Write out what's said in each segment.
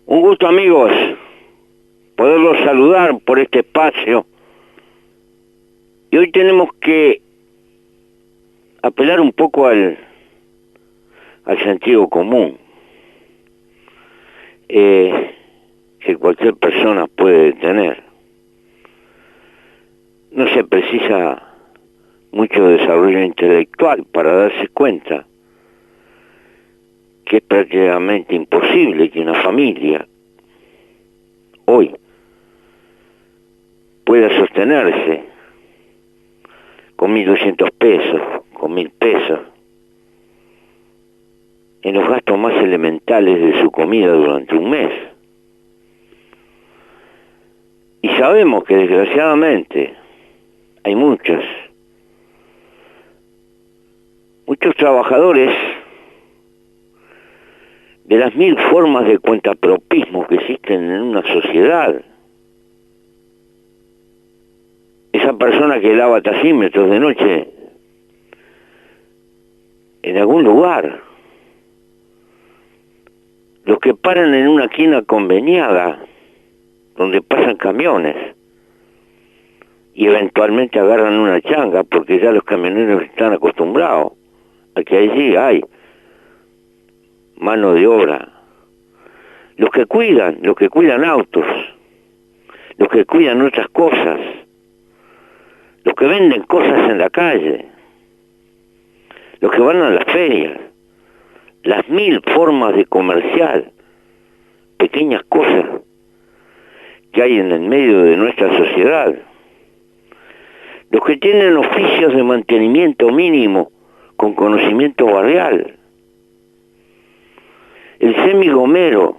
Un gusto, amigos, poderlos saludar por este espacio. Y hoy tenemos que apelar un poco al sentido común, que cualquier persona puede tener. No se precisa mucho desarrollo intelectual para darse cuenta que es prácticamente imposible que una familia hoy pueda sostenerse con 1.200 pesos, con 1.000 pesos, en los gastos más elementales de su comida durante un mes. Y sabemos que desgraciadamente hay muchos trabajadores de las 1.000 formas de cuentapropismo que existen en una sociedad. Esa persona que lava tacímetros de noche en algún lugar, los que paran en una esquina conveniada donde pasan camiones y eventualmente agarran una changa porque ya los camioneros están acostumbrados a que allí hay mano de obra. Los que cuidan autos, los que cuidan otras cosas, los que venden cosas en la calle, los que van a las ferias, las 1.000 formas de comercial, pequeñas cosas que hay en el medio de nuestra sociedad, los que tienen oficios de mantenimiento mínimo con conocimiento barrial, el semigomero,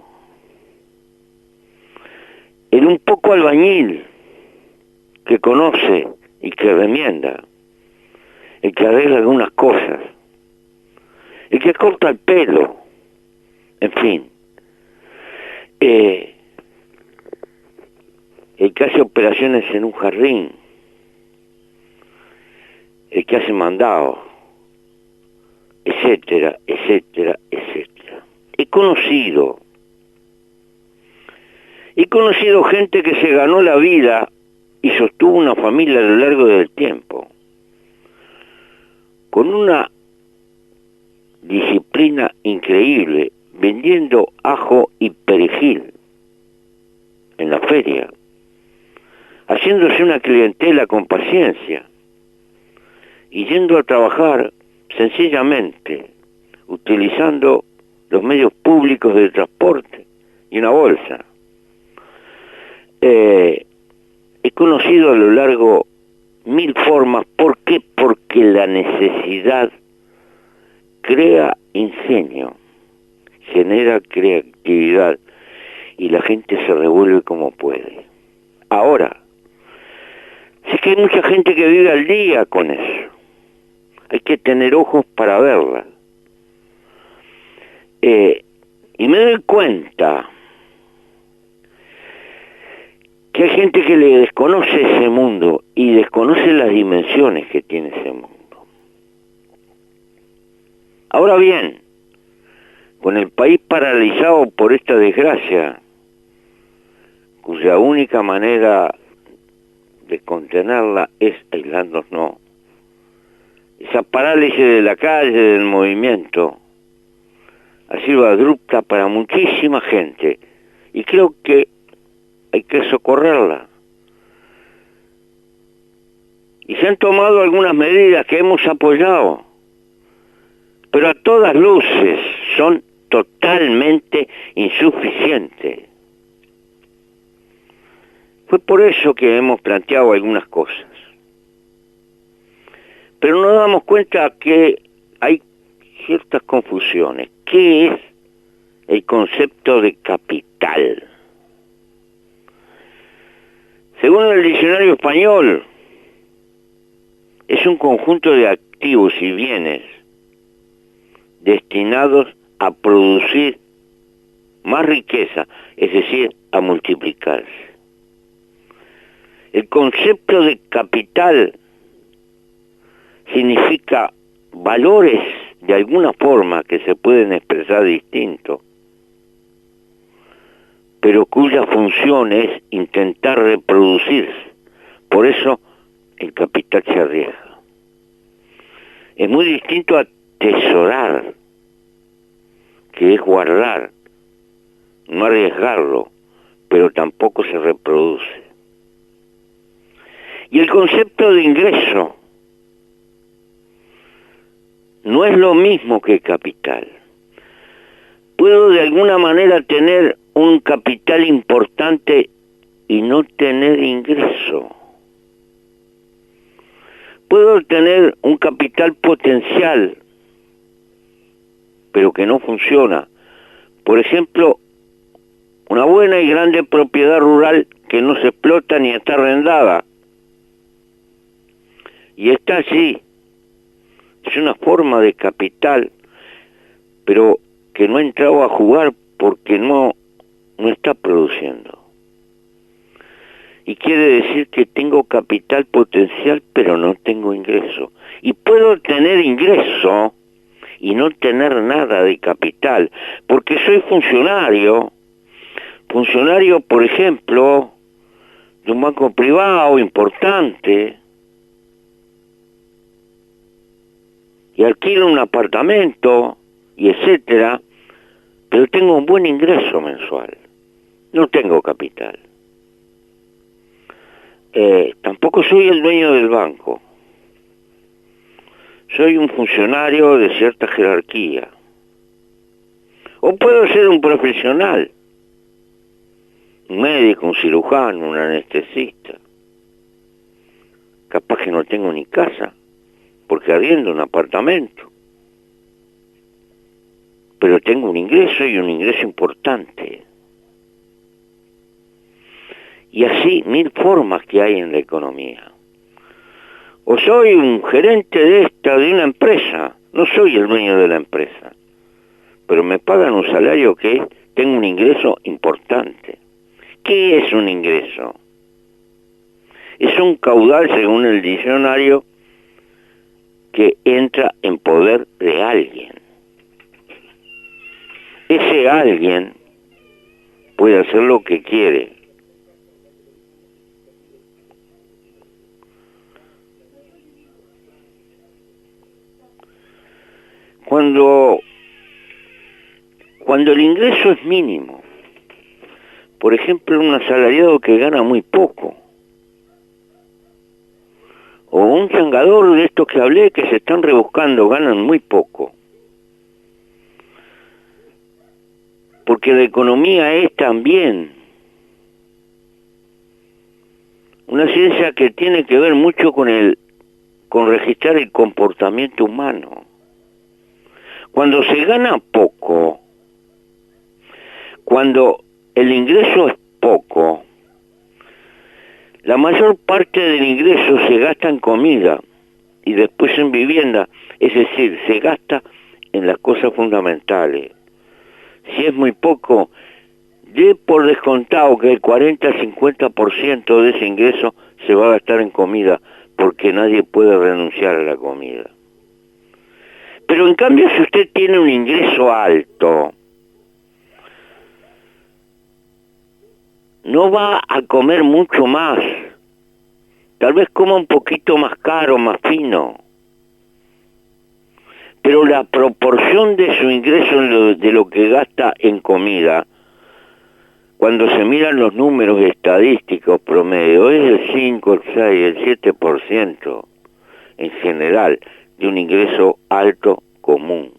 el un poco albañil que conoce y que remienda, el que arregla algunas cosas, el que corta el pelo, en fin, el que hace operaciones en un jardín, el que hace mandado, etcétera, etcétera, etcétera. He conocido gente que se ganó la vida y sostuvo una familia a lo largo del tiempo, con una disciplina increíble, vendiendo ajo y perejil en la feria, haciéndose una clientela con paciencia y yendo a trabajar sencillamente, utilizando los medios públicos de transporte y una bolsa. He conocido a lo largo 1.000 formas. ¿Por qué? Porque la necesidad crea ingenio, genera creatividad y la gente se revuelve como puede. Ahora, sé que hay mucha gente que vive al día con eso. Hay que tener ojos para verla. Y me doy cuenta que hay gente que le desconoce ese mundo y desconoce las dimensiones que tiene ese mundo. Ahora bien, con el país paralizado por esta desgracia, cuya única manera de contenerla es aislándonos, esa parálisis de la calle, del movimiento, ha sido abrupta para muchísima gente y creo que hay que socorrerla. Y se han tomado algunas medidas que hemos apoyado, pero a todas luces son totalmente insuficientes. Fue por eso que hemos planteado algunas cosas. Pero nos damos cuenta que hay ciertas confusiones. ¿Qué es el concepto de capital? Según el diccionario español, es un conjunto de activos y bienes destinados a producir más riqueza, es decir, a multiplicarse. El concepto de capital significa valores de alguna forma que se pueden expresar distinto, pero cuya función es intentar reproducirse. Por eso el capital se arriesga. Es muy distinto a atesorar, que es guardar, no arriesgarlo, pero tampoco se reproduce. Y el concepto de ingreso no es lo mismo que capital. Puedo de alguna manera tener un capital importante y no tener ingreso. Puedo tener un capital potencial, pero que no funciona. Por ejemplo, una buena y grande propiedad rural que no se explota ni está arrendada. Y está allí. Es una forma de capital, pero que no ha entrado a jugar porque no está produciendo. Y quiere decir que tengo capital potencial, pero no tengo ingreso. Y puedo tener ingreso y no tener nada de capital, porque soy funcionario, por ejemplo, de un banco privado importante, y alquilo un apartamento, y etcétera, pero tengo un buen ingreso mensual. No tengo capital. Tampoco soy el dueño del banco. Soy un funcionario de cierta jerarquía. O puedo ser un profesional. Un médico, un cirujano, un anestesista. Capaz que no tengo ni casa, porque arriendo un apartamento. Pero tengo un ingreso y un ingreso importante. Y así 1000 formas que hay en la economía. O soy un gerente de una empresa, no soy el dueño de la empresa, pero me pagan un salario que tengo un ingreso importante. ¿Qué es un ingreso? Es un caudal, según el diccionario, que entra en poder de alguien. Ese alguien puede hacer lo que quiere. Cuando el ingreso es mínimo, por ejemplo, un asalariado que gana muy poco, o un changador de estos que hablé que se están rebuscando, ganan muy poco, porque la economía es también una ciencia que tiene que ver mucho con registrar el comportamiento humano. Cuando se gana poco, cuando el ingreso es poco, la mayor parte del ingreso se gasta en comida y después en vivienda, es decir, se gasta en las cosas fundamentales. Si es muy poco, dé por descontado que el 40-50% de ese ingreso se va a gastar en comida, porque nadie puede renunciar a la comida. Pero en cambio, si usted tiene un ingreso alto, no va a comer mucho más. Tal vez coma un poquito más caro, más fino. Pero la proporción de su ingreso de lo que gasta en comida, cuando se miran los números estadísticos promedio, es el 5, el 6, el 7% en general de un ingreso alto común.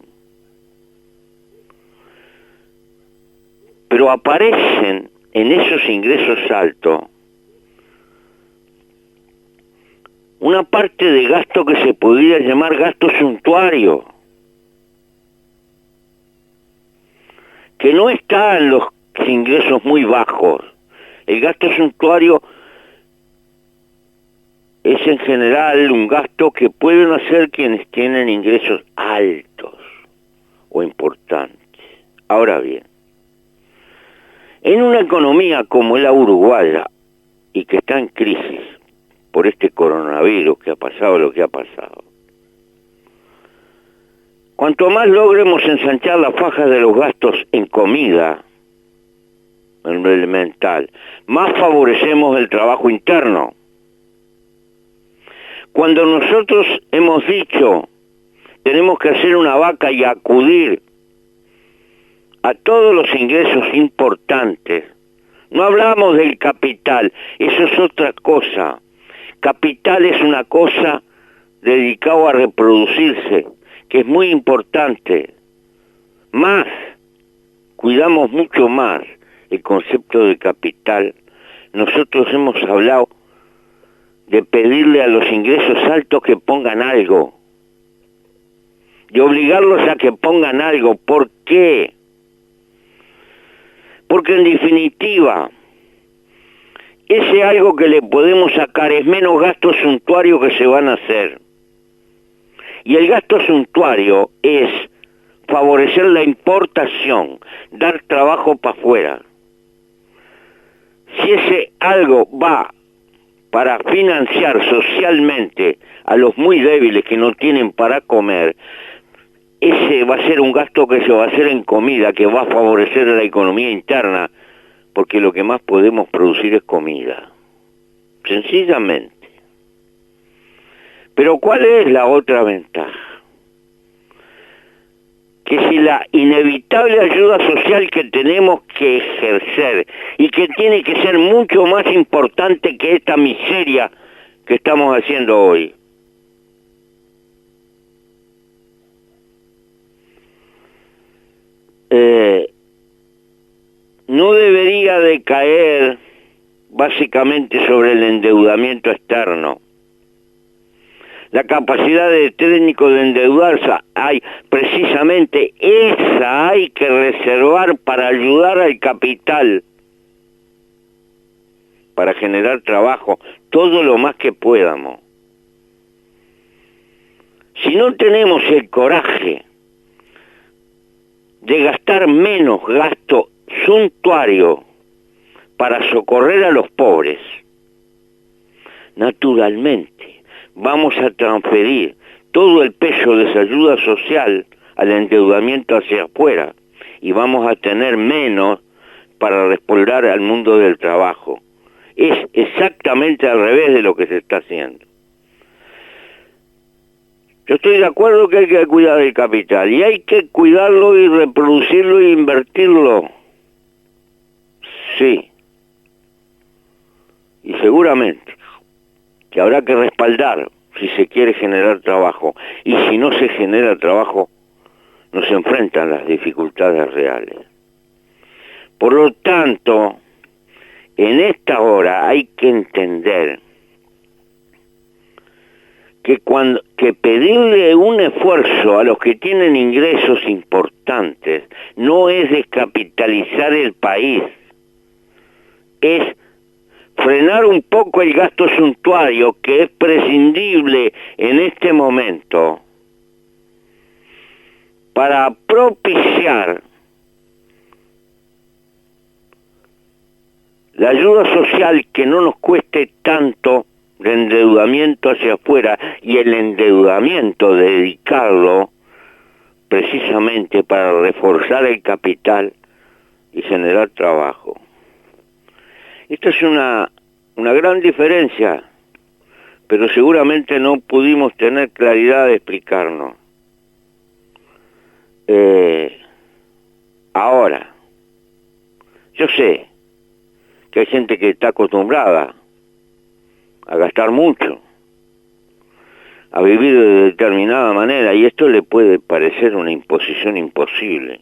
Pero aparecen en esos ingresos altos una parte de gasto que se podría llamar gasto suntuario, que no está en los ingresos muy bajos. El gasto suntuario es en general un gasto que pueden hacer quienes tienen ingresos altos o importantes. Ahora bien, en una economía como la uruguaya, y que está en crisis por este coronavirus que ha pasado lo que ha pasado, cuanto más logremos ensanchar la faja de los gastos en comida, en lo elemental, más favorecemos el trabajo interno. Cuando nosotros hemos dicho, tenemos que hacer una vaca y acudir a todos los ingresos importantes, no hablamos del capital, eso es otra cosa. Capital es una cosa dedicada a reproducirse, que es muy importante. Más, cuidamos mucho más el concepto de capital. Nosotros hemos hablado de pedirle a los ingresos altos que pongan algo, de obligarlos a que pongan algo. ¿Por qué? Porque en definitiva, ese algo que le podemos sacar es menos gasto suntuario que se van a hacer. Y el gasto suntuario es favorecer la importación, dar trabajo para afuera. Si ese algo va para financiar socialmente a los muy débiles que no tienen para comer, ese va a ser un gasto que se va a hacer en comida, que va a favorecer a la economía interna, porque lo que más podemos producir es comida. Sencillamente. Pero ¿cuál es la otra ventaja? Que si la inevitable ayuda social que tenemos que ejercer y que tiene que ser mucho más importante que esta miseria que estamos haciendo hoy, no debería de caer básicamente sobre el endeudamiento externo. La capacidad de técnico de endeudarse hay, precisamente esa hay que reservar para ayudar al capital, para generar trabajo, todo lo más que podamos. Si no tenemos el coraje de gastar menos gasto suntuario para socorrer a los pobres, naturalmente vamos a transferir todo el peso de esa ayuda social al endeudamiento hacia afuera y vamos a tener menos para respaldar al mundo del trabajo. Es exactamente al revés de lo que se está haciendo. Yo estoy de acuerdo que hay que cuidar el capital y hay que cuidarlo y reproducirlo e invertirlo. Sí. Y seguramente que habrá que respaldar si se quiere generar trabajo. Y si no se genera trabajo, nos enfrentan las dificultades reales. Por lo tanto, en esta hora hay que entender que pedirle un esfuerzo a los que tienen ingresos importantes no es descapitalizar el país, es frenar un poco el gasto suntuario que es prescindible en este momento para propiciar la ayuda social que no nos cueste tanto de endeudamiento hacia afuera y el endeudamiento dedicarlo precisamente para reforzar el capital y generar trabajo. Esta es una gran diferencia, pero seguramente no pudimos tener claridad de explicarnos. Ahora, yo sé que hay gente que está acostumbrada a gastar mucho, a vivir de determinada manera, y esto le puede parecer una imposición imposible.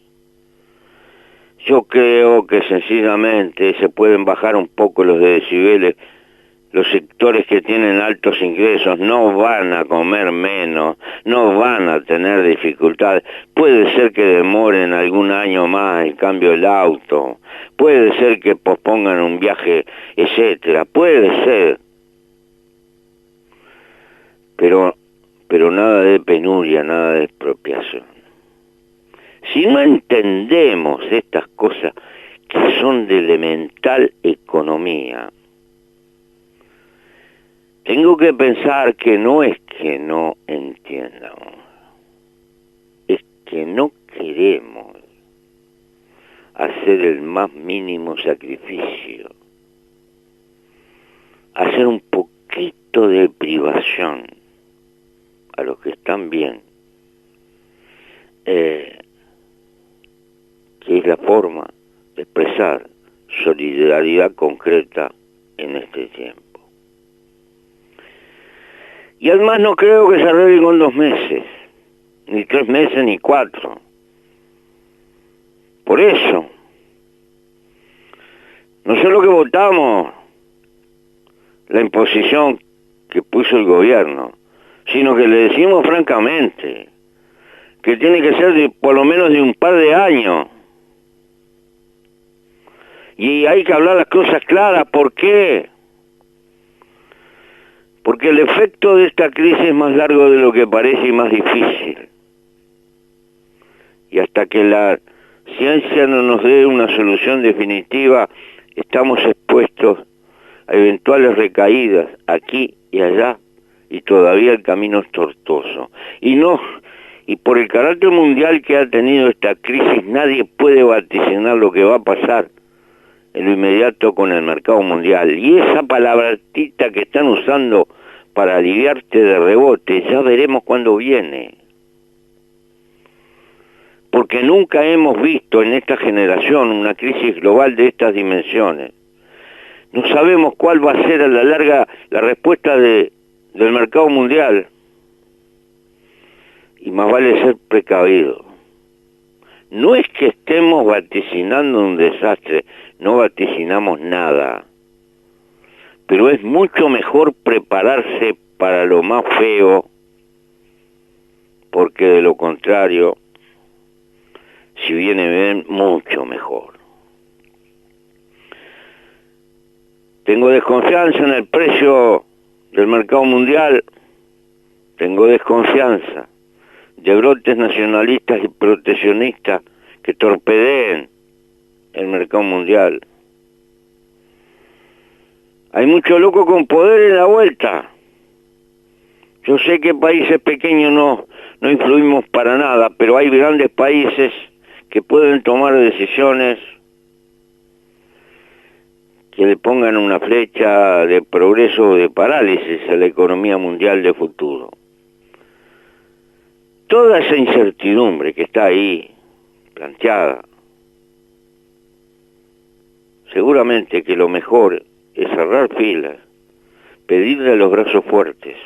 Yo creo que sencillamente se pueden bajar un poco los decibeles. Los sectores que tienen altos ingresos no van a comer menos, no van a tener dificultades. Puede ser que demoren algún año más el cambio del auto, puede ser que pospongan un viaje, etcétera, puede ser. Pero nada de penuria, nada de expropiación. Si no entendemos estas cosas que son de elemental economía, tengo que pensar que no es que no entiendamos, es que no queremos hacer el más mínimo sacrificio, hacer un poquito de privación a los que están bien, que es la forma de expresar solidaridad concreta en este tiempo. Y además no creo que se arregle con 2 meses, ni 3 meses, ni 4. Por eso, no solo que votamos la imposición que puso el gobierno, sino que le decimos francamente que tiene que ser por lo menos de un par de años. Y hay que hablar las cosas claras. ¿Por qué? Porque el efecto de esta crisis es más largo de lo que parece y más difícil. Y hasta que la ciencia no nos dé una solución definitiva, estamos expuestos a eventuales recaídas aquí y allá, y todavía el camino es tortuoso. Y por el carácter mundial que ha tenido esta crisis, nadie puede vaticinar lo que va a pasar en lo inmediato con el mercado mundial. Y esa palabrita que están usando para aliviarte de rebote, ya veremos cuándo viene. Porque nunca hemos visto en esta generación una crisis global de estas dimensiones. No sabemos cuál va a ser a la larga la respuesta del mercado mundial. Y más vale ser precavido. No es que estemos vaticinando un desastre, no vaticinamos nada. Pero es mucho mejor prepararse para lo más feo, porque de lo contrario, si viene bien, mucho mejor. Tengo desconfianza en el precio del mercado mundial, tengo desconfianza de brotes nacionalistas y proteccionistas que torpedeen el mercado mundial. Hay mucho loco con poder en la vuelta. Yo sé que países pequeños no influimos para nada, pero hay grandes países que pueden tomar decisiones que le pongan una flecha de progreso o de parálisis a la economía mundial de futuro. Toda esa incertidumbre que está ahí planteada, seguramente que lo mejor es cerrar filas, pedirle a los brazos fuertes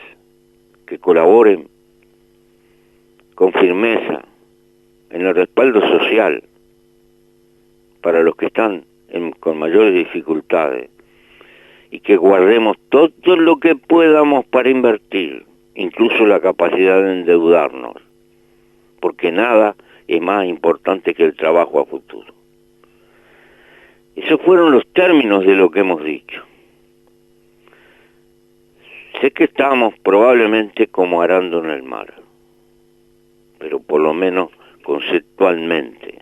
que colaboren con firmeza en el respaldo social para los que están con mayores dificultades, y que guardemos todo lo que podamos para invertir, incluso la capacidad de endeudarnos, porque nada es más importante que el trabajo a futuro. Esos fueron los términos de lo que hemos dicho. Sé que estamos probablemente como arando en el mar, pero por lo menos conceptualmente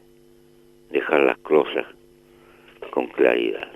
dejar las cosas con claridad.